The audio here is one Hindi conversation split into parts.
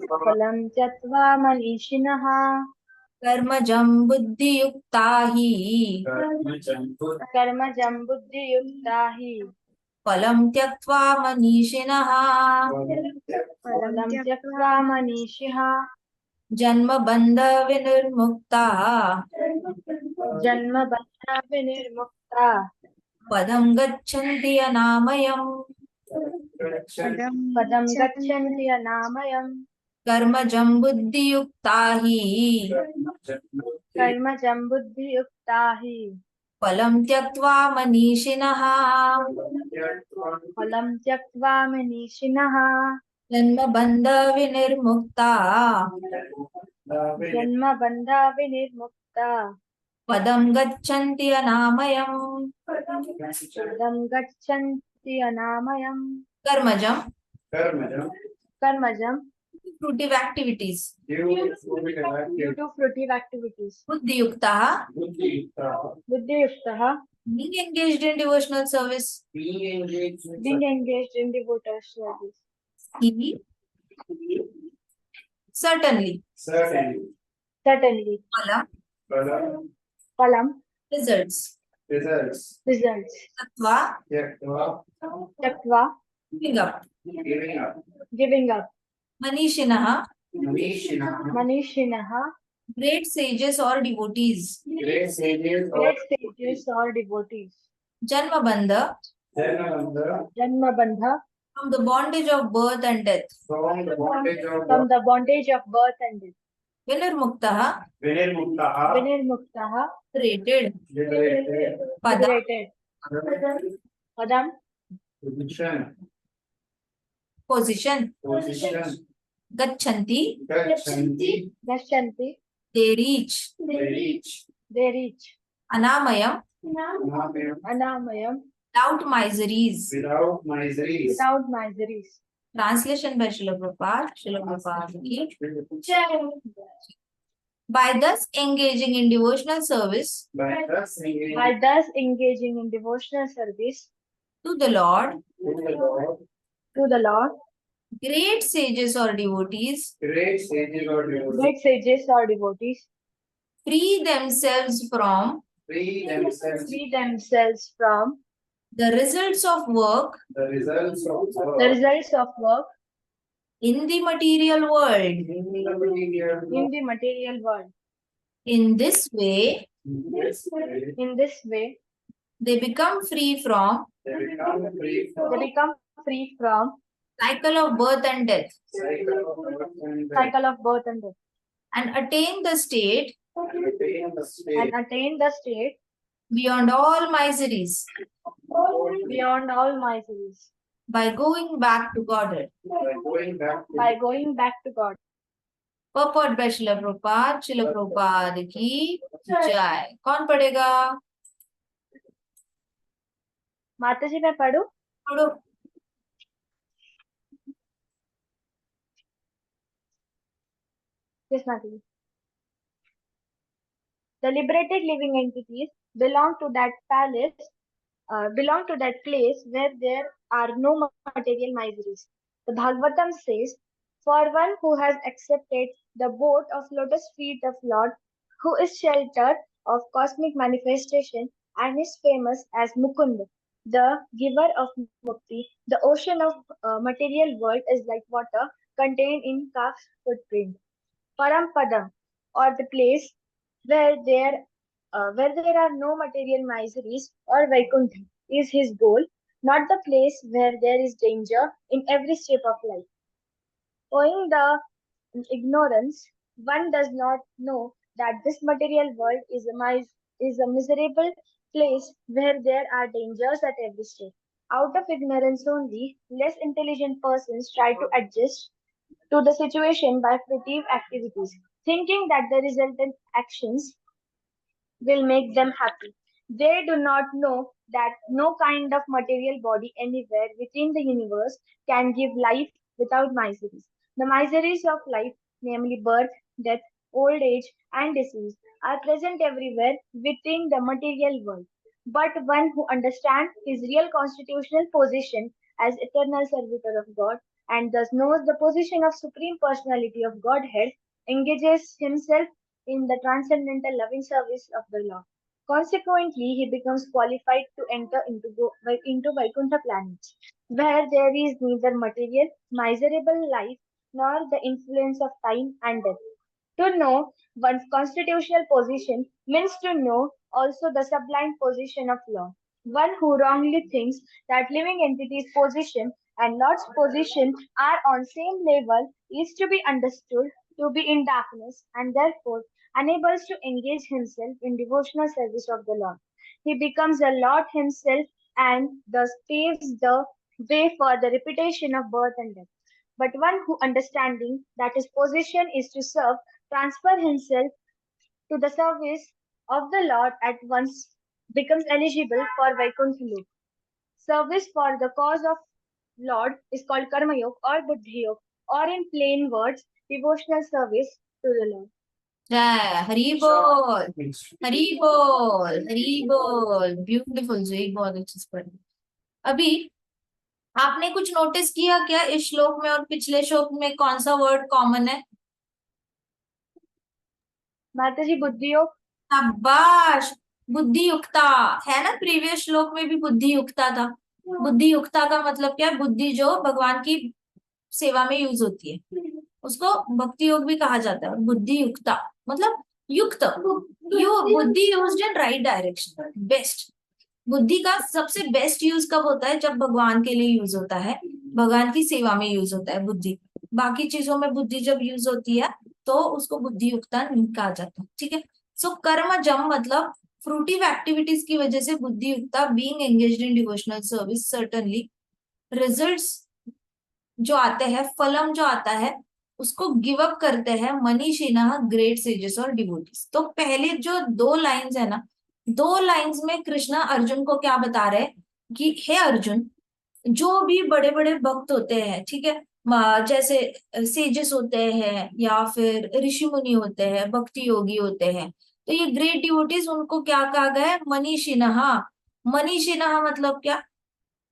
फलं त्यक्त्वा मनीषिणः कर्मजं बुद्धियुक्ता हि कर्मजं बुद्धियुक्ता हि फलं त्यक्त्वा मनीषिणः फलं त्यक्त्वा मनीषिणः जन्मबन्धविनिर्मुक्ताः जन्मबन्धविनिर्मुक्ता पदं गच्छन्ति अनामयम् पदं गच्छन्ति अनामयम् कर्मजं बुद्धियुक्ता हि कर्मजं बुद्धियुक्ता हि फलं त्यक्त्वा मनीषिणः फलं त्यक्त्वा मनीषिणः जन्मबन्धविनिर्मुक्ताः जन्मबन्धविनिर्मुक्ता पदं गच्छन्ति अनामयम् पदं गच्छन्ति अनामयम् कर्मजं कर्मजं fruitive activities due to fruitive activities बुद्धियुक्ताः बुद्धियुक्तः being engaged in devotional service being engaged in devotional service he certainly certainly phala phalam results results tattva taktva giving up giving up manishinah manishinah great sages or devotees great sages or devotees janmabandha janmabandha from the bondage of birth and death from the bondage of birth and death vinirmuktah vinirmuktah liberated pada liberated padam position gachanti gachanti they reach they reach anamayam anamayam without miseries without miseries translation by Srila Prabhupada ki by thus engaging in devotional service by thus engaging in devotional service to the Lord great sages or devotees free themselves from the results of work in the material world. In this way, they become free from cycle of birth and death and attain the state beyond all miseries by going back to Godhead. Purport by Srila Prabhupada ki jai. कौन पढ़ेगा? माता जी मैं पढ़ूं? पढ़ो. Yes, Mata ji. The liberated living entities belong to that place where there are no material miseries. The Bhagavatam says, for one who has accepted the boat of lotus feet of Lord, who is shelter of cosmic manifestation and is famous as Mukunda, the giver of mukti, the ocean of material world is like water contained in calf's footprint. Parampadam, or the place where there are no material miseries, or Vaikuntha, is his goal, not the place where there is danger in every step of life. Owing the ignorance, one does not know that this material world is a miserable place where there are dangers at every step. Out of ignorance only, less intelligent persons try to adjust to the situation by fruitive activities, thinking that the resultant actions will make them happy. They do not know that no kind of material body anywhere within the universe can give life without miseries. The miseries of life, namely birth, death, old age, and disease, are present everywhere within the material world. But one who understands his real constitutional position as eternal servitor of God and thus knows the position of Supreme Personality of Godhead, engages himself in the transcendental loving service of the Lord. Consequently, he becomes qualified to enter into Vaikuntha planets, where there is neither material, miserable life nor the influence of time and death. To know one's constitutional position means to know also the sublime position of Lord. One who wrongly thinks that living entities' position and Lord's position are on same level is to be understood to be in darkness and therefore unable to engage himself in devotional service of the Lord. He becomes a Lord himself and thus paves the way for the repetition of birth and death. But one who understanding that his position is to serve transfer himself to the service of the Lord at once becomes eligible for Vaikuntha Loka. Service for the cause of Lord is called Karma Yoga or Buddhi Yoga, or in plain words, devotional service to the Lord. जय हरि बोल, हरि बोल, हरि बोल। ब्यूटीफुल जी, बहुत अच्छे से पढ़ी। अभी आपने कुछ नोटिस किया क्या इस श्लोक में और पिछले श्लोक में कौन सा वर्ड कॉमन है? माता जी बुद्धि योग। शाबाश, बुद्धि युक्ता है ना। प्रीवियस श्लोक में भी बुद्धि युक्ता था। बुद्धि युक्ता का मतलब क्या है? बुद्धि जो भगवान की सेवा में यूज होती है उसको भक्ति योग भी कहा जाता है। बुद्धि युक्ता मतलब युक्त, बुद्धि used in right direction, best. बुद्धि का सबसे बेस्ट यूज कब होता है? जब भगवान के लिए यूज होता है, भगवान की सेवा में यूज होता है बुद्धि। बाकी चीजों में बुद्धि जब यूज होती है तो उसको बुद्धि युक्ता नहीं कहा जाता। ठीक है। सो कर्म जम मतलब फ्रूटिव एक्टिविटीज की वजह से बुद्धि युक्ता being engaged in devotional service certainly results जो आते हैं, फलम जो आता है उसको गिव अप करते हैं मनीषिणः ग्रेट सेजेस और डिवोटीज। तो पहले जो दो लाइंस है ना, दो लाइंस में कृष्णा अर्जुन को क्या बता रहे हैं कि हे अर्जुन, जो भी बड़े बड़े भक्त होते हैं, ठीक है, जैसे सेजेस होते हैं या फिर ऋषि मुनि होते हैं, भक्ति योगी होते हैं, तो ये ग्रेट डिवोटीज उनको क्या कहा गया है? मनीषिणः। मनीषिणः मतलब क्या?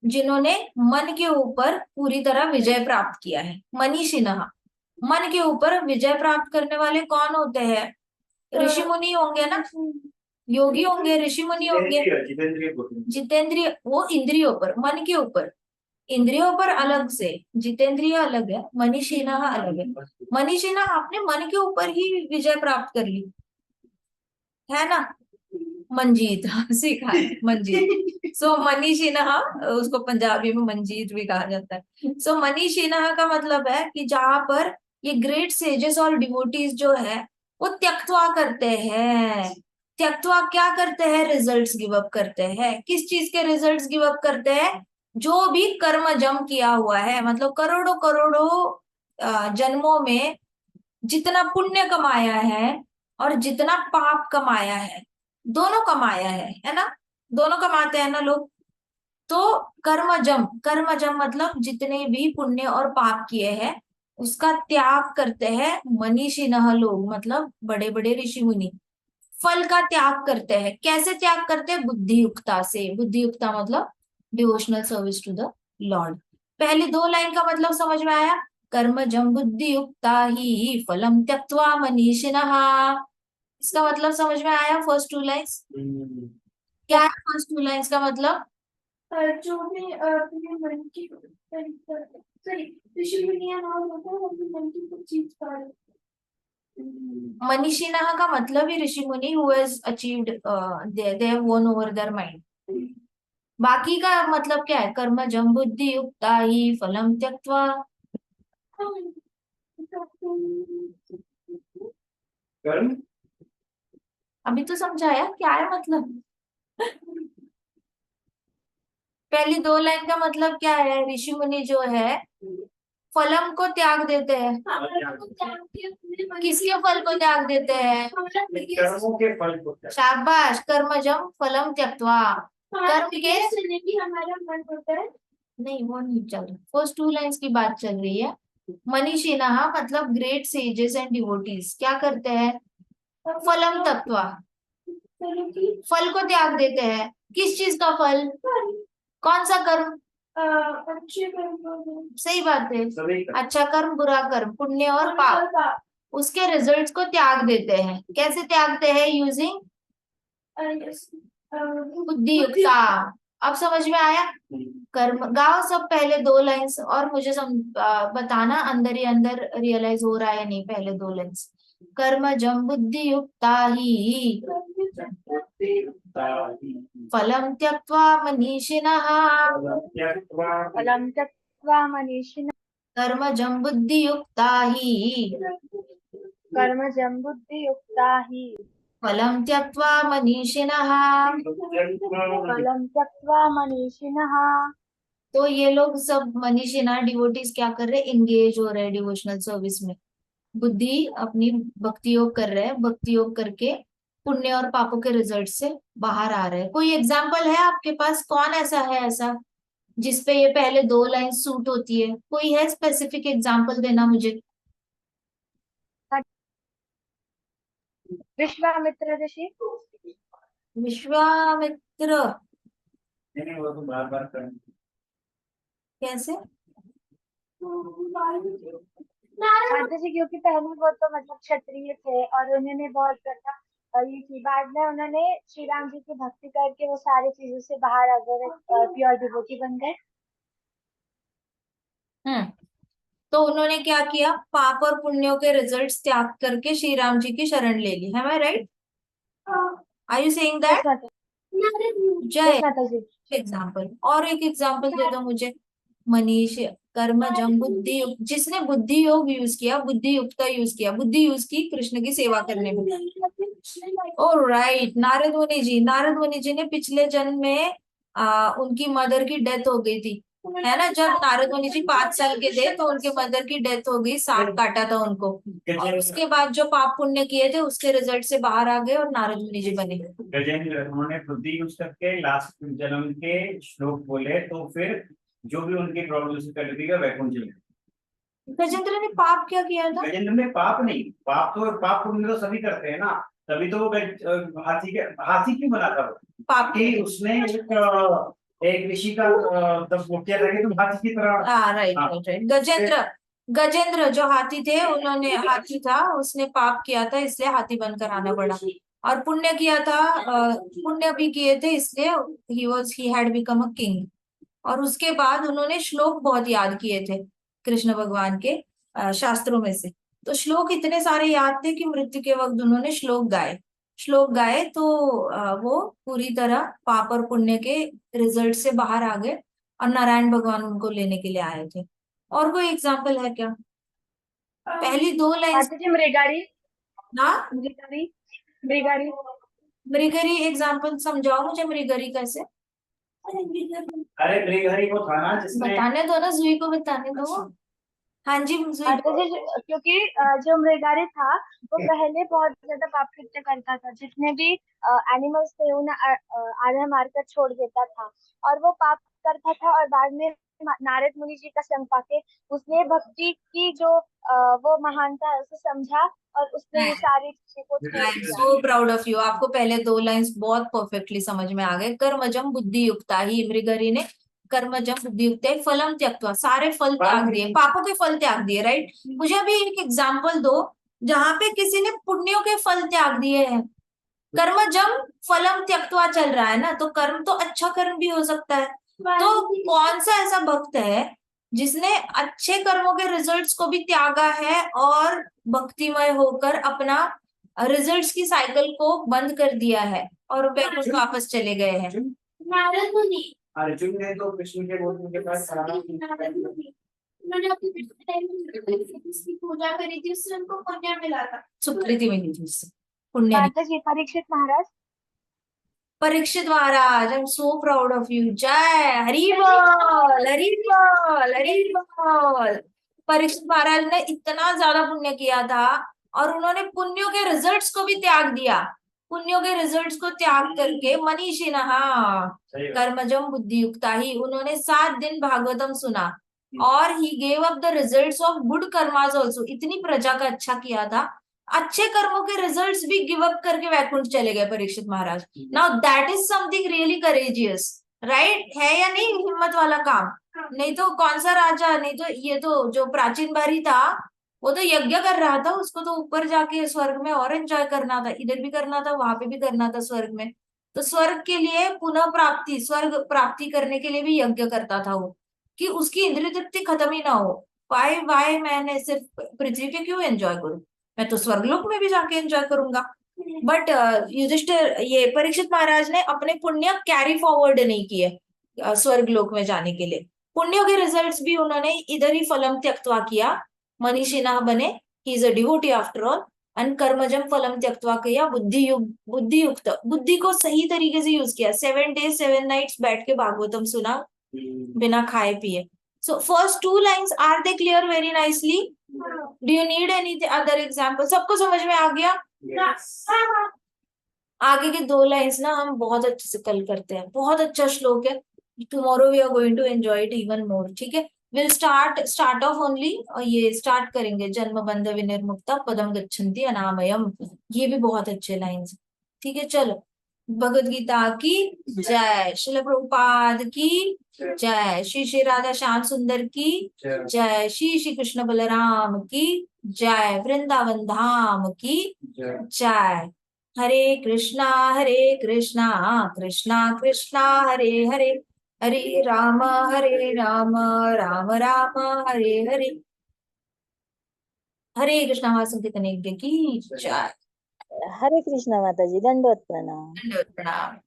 जिन्होंने मन के ऊपर पूरी तरह विजय प्राप्त किया है। मनीषिणः, मन के ऊपर विजय प्राप्त करने वाले कौन होते हैं? ऋषि मुनि होंगे ना, योगी होंगे, ऋषि मुनि होंगे। जितेंद्रिय वो इंद्रियों पर, मन के ऊपर। इंद्रियों पर अलग से, जितेंद्रिय अलग है, मनीषिणः अलग है। मनीषिणः आपने मन के ऊपर ही विजय प्राप्त कर ली है ना। मंजीत सीखा है, मंजीत। सो मनीषिणः, उसको पंजाबी में मंजीत भी कहा जाता है। सो मनीषिणः का मतलब है कि जहां पर ये ग्रेट सेजेस और डिवोटीज जो है वो त्यक्त्वा करते हैं। त्यक्त्वा क्या करते हैं? रिजल्ट्स गिव अप करते हैं। किस चीज के रिजल्ट्स गिव अप करते हैं? जो भी कर्म जम किया हुआ है, मतलब करोड़ों करोड़ों जन्मों में जितना पुण्य कमाया है और जितना पाप कमाया है, दोनों कमाया है ना, दोनों कमाते हैं ना लोग। तो कर्मजम, कर्मजम मतलब जितने भी पुण्य और पाप किए हैं उसका त्याग करते हैं मनीषिणः लोग, मतलब बड़े बड़े ऋषि मुनि। फल का त्याग करते हैं। कैसे त्याग करते हैं? बुद्धि युक्ता से। बुद्धि युक्ता मतलब devotional service to the Lord. पहले दो लाइन का मतलब समझ में आया? कर्मजम बुद्धि युक्ता ही फलम त्यक्त्वा मनीषिणः। इसका मतलब समझ में आया? फर्स्ट टू लाइन्स क्या है? फर्स्ट टू लाइन्स का मतलब जो भी अपने मन की सॉरी ऋषि मुनियां नाम होता है अपने मन की कुछ चीज पर मनीषिणः का मतलब ही ऋषि मुनि who has achieved they have von over their mind. बाकी का मतलब क्या है? कर्मजम बुद्धि युक्ता ही फलम त्यक्त्वा। कर्म अभी तो समझाया क्या है मतलब। पहली दो लाइन का मतलब क्या है? ऋषि मुनि जो है फलम को त्याग देते हैं। किसके फल को त्याग देते हैं? कर्मों के फल को शाबाश, कर्मजम फलम त्यक्त्वा। कर्म के भी हमारा मन होता है। नहीं, वो नहीं चल रहा। फर्स्ट टू लाइंस की बात चल रही है। मनीषिणः मतलब ग्रेट सेजेस एंड डिवोटीज क्या करते हैं? फलम त्यक्त्वा, फल को त्याग देते हैं। किस चीज का फल? कौन सा कर्म? अच्छे कर्म सही बात है। सभी का अच्छा कर्म बुरा कर्म पुण्य और पाप उसके रिजल्ट्स को त्याग देते हैं। कैसे त्यागते हैं? यूजिंग बुद्धि युक्ता। अब समझ में आया? कर्म गाओ सब पहले 2 लाइंस और मुझे बताना अंदर ही अंदर रियलाइज हो रहा है नहीं। पहले 2 लाइंस। कर्मजं बुद्धि युक्ता ही फलं त्यक्त्वा मनीषिणः। फलं त्यक्त्वा मनीषिणः कर्मजं बुद्धि युक्ता ही कर्मजं बुद्धियुक्ता हि फलं त्यक्त्वा मनीषिणः। फलं त्यक्त्वा मनीषिणः। तो ये लोग सब मनीषिणा डिवोटीज क्या कर रहे हैं? इंगेज हो रहे हैं डिवोशनल सर्विस में। बुद्धि अपनी भक्ति योग कर रहे हैं। भक्ति योग करके पुण्य और पापों के रिजल्ट से बाहर आ रहे हैं। कोई एग्जाम्पल है आपके पास? कौन ऐसा है ऐसा जिसपे ये पहले 2 लाइन सूट होती है? कोई है स्पेसिफिक एग्जाम्पल देना मुझे? विश्वामित्र ऋषि। विश्वामित्र नहीं, वो तो बार बार करना। कैसे? माता जी क्योंकि पहले वो तो मतलब क्षत्रिय थे और उन्होंने बहुत ज्यादा ये की। बाद में उन्होंने श्री राम जी की भक्ति करके वो सारी चीजों से बाहर आ गए, प्योर डिवोटी बन गए। तो उन्होंने क्या किया? पाप और पुण्यों के रिजल्ट्स त्याग करके श्री राम जी की शरण ले ली। है right? Are you saying yes that? माता जय। माता जी। एग्जाम्पल और एक एग्जाम्पल दे दो मुझे। मनीष कर्मजं बुद्धि जिसने बुद्धि योग यूज किया, बुद्धि युक्ता यूज किया, बुद्धि यूज की कृष्ण की सेवा करने में। ओ राइट, नारद मुनि जी। नारद मुनि जी ने पिछले जन्म में उनकी मदर की डेथ हो गई थी, है ना? जब नारद मुनि जी 5 साल के थे तो उनके मदर की डेथ हो गई, सांप काटा था उनको। और उसके बाद जो पाप पुण्य किए थे उसके रिजल्ट से बाहर आ गए और नारद मुनि जी बने। गजेंद्र, उन्होंने बुद्धि यूज करके लास्ट जन्म के श्लोक बोले तो फिर जो भी उनकी प्रॉब्लम से कर दी वैकुंठ चले गए। गजेंद्र ने पाप क्या किया था? गजेंद्र ने पाप नहीं, पाप पुण्य तो सभी करते हैं ना। तभी तो वो हाथी क्यों बना था? पाप कि उसने एक ऋषि का तब वो किया था कि तुम हाथी की तरह। Right right right. गजेंद्र जो हाथी थे, उन्होंने हाथी था, उसने पाप किया था इसलिए हाथी बनकर आना पड़ा। और पुण्य किया था, पुण्य भी किए थे इसलिए he had become a king. और उसके बाद उन्होंने श्लोक बहुत याद किए थे कृष्ण भगवान के शास्त्रों में से। तो श्लोक इतने सारे याद थे कि मृत्यु के वक्त उन्होंने श्लोक गाए तो वो पूरी तरह पाप और पुण्य के रिजल्ट से बाहर आ गए और नारायण भगवान उनको लेने के लिए आए थे। और कोई एग्जाम्पल है क्या? पहली 2 लाइन माता जी मृगारी। ना मृगारी। मृगरी एग्जाम्पल समझाओ मुझे। मृगरी कैसे? अरे मृगहरि वो था ना जिसने बताने दो ना, जुई को बताने दो। हाँ जी जुई। माता जी क्योंकि जो मृगारी था वो पहले बहुत ज्यादा पाप कृत्य करता था। जितने भी एनिमल्स थे उन्हें आधा मारकर छोड़ देता था और वो पाप करता था। और बाद में नारद मुनि जी का संग पाके उसने भक्ति की जो वो महानता है उसे समझा और उसने ये सारी चीजों को छोड़ आई एम दिया। सो प्राउड ऑफ यू। आपको पहले 2 लाइंस बहुत परफेक्टली समझ में आ गए। कर्मजं बुद्धि युक्ता ही, मृगरी ने कर्मजं बुद्धि युक्ता ही फलम त्यक्त्वा, सारे फल त्याग दिए, पापों के फल त्याग दिए। राइट? मुझे अभी एक एग्जाम्पल दो जहां पे किसी ने पुण्यों के फल त्याग दिए हैं। कर्मजं फलम त्यक्त्वा चल रहा है ना, तो कर्म तो अच्छा कर्म भी हो सकता है। तो कौन सा ऐसा भक्त है जिसने अच्छे कर्मों के रिजल्ट्स को भी त्यागा है और भक्तिमय होकर अपना रिजल्ट्स की साइकिल को बंद कर दिया है और वैकुंठ वापस चले गए हैं? नारद मुनि। अर्जुन ने तो कृष्ण के बोलने के बाद सारा नारद मुनि उन्होंने अपने टाइम में जिसकी पूजा करी थी उससे उनको पुण्य मिला था। सुकृति मिली थी उससे, पुण्य नहीं। माता जी Parikshit Maharaj. Parikshit Maharaj, I am so proud of you. जय हरि बोल, हरि बोल, हरि बोल। परीक्षित महाराज ने इतना ज्यादा पुण्य किया था और उन्होंने पुण्यों के रिजल्ट्स को भी त्याग दिया। पुण्यों के रिजल्ट्स को त्याग करके मनीषिणः कर्मजं बुद्धि युक्ता ही, उन्होंने 7 दिन भागवतम सुना और he gave up the results of good karmas also. इतनी प्रजा का अच्छा किया था, अच्छे कर्मों के रिजल्ट्स भी गिव अप करके वैकुंठ चले गए Parikshit Maharaj. Now that is something really courageous, right? है या नहीं हिम्मत वाला काम? नहीं तो कौन सा राजा, नहीं तो ये तो जो प्राचीन बारी था वो तो यज्ञ कर रहा था, उसको तो ऊपर जाके स्वर्ग में और एंजॉय करना था, इधर भी करना था वहां पे भी करना था स्वर्ग में। तो स्वर्ग के लिए पुनः प्राप्ति, स्वर्ग प्राप्ति करने के लिए भी यज्ञ करता था वो, कि उसकी इंद्रिय तृप्ति खत्म ही ना हो। वाई मैंने सिर्फ पृथ्वी पे क्यों एंजॉय करूं, मैं तो स्वर्गलोक में भी जाके एंजॉय करूंगा। बट युधिष्ठिर, ये परीक्षित महाराज ने अपने पुण्य कैरी फॉरवर्ड नहीं किए स्वर्ग लोक में जाने के लिए। पुण्यों के रिजल्ट्स भी उन्होंने इधर ही फलम त्यक्त्वा किया, मनीषिणः बने, he is a devotee after all, and कर्मजम फलम त्यक्त्वा किया, बुद्धि युक्त, बुद्धि को सही तरीके से यूज किया। 7 days 7 nights बैठ के भागवतम सुना बिना खाए पिए। So first 2 lines are they clear very nicely? Do you need any other example? सबको समझ में आ गया? आगे के 2 लाइंस ना हम बहुत अच्छे से कल करते हैं, बहुत अच्छा श्लोक है। Tomorrow we are going to enjoy it even more, ठीक है? विल स्टार्ट ऑफ ओनली, ये स्टार्ट करेंगे जन्म बंध विनिर्मुक्ता पदम गच्छन्ति अनामयम, ये भी बहुत अच्छे लाइंस, ठीक है? चलो, भगवद गीता की जय, श्रील प्रभुपाद की जय, श्री श्री राधा श्याम सुंदर की जय, श्री श्री कृष्ण बलराम की जय, वृंदावन धाम की जय। हरे कृष्णा कृष्णा कृष्णा हरे हरे, हरे राम राम राम हरे हरे। हरे कृष्णा महासंकीर्तन यज्ञ की जय। हरे कृष्णा माताजी, दंडवत प्रणाम। दंडवत प्रणाम।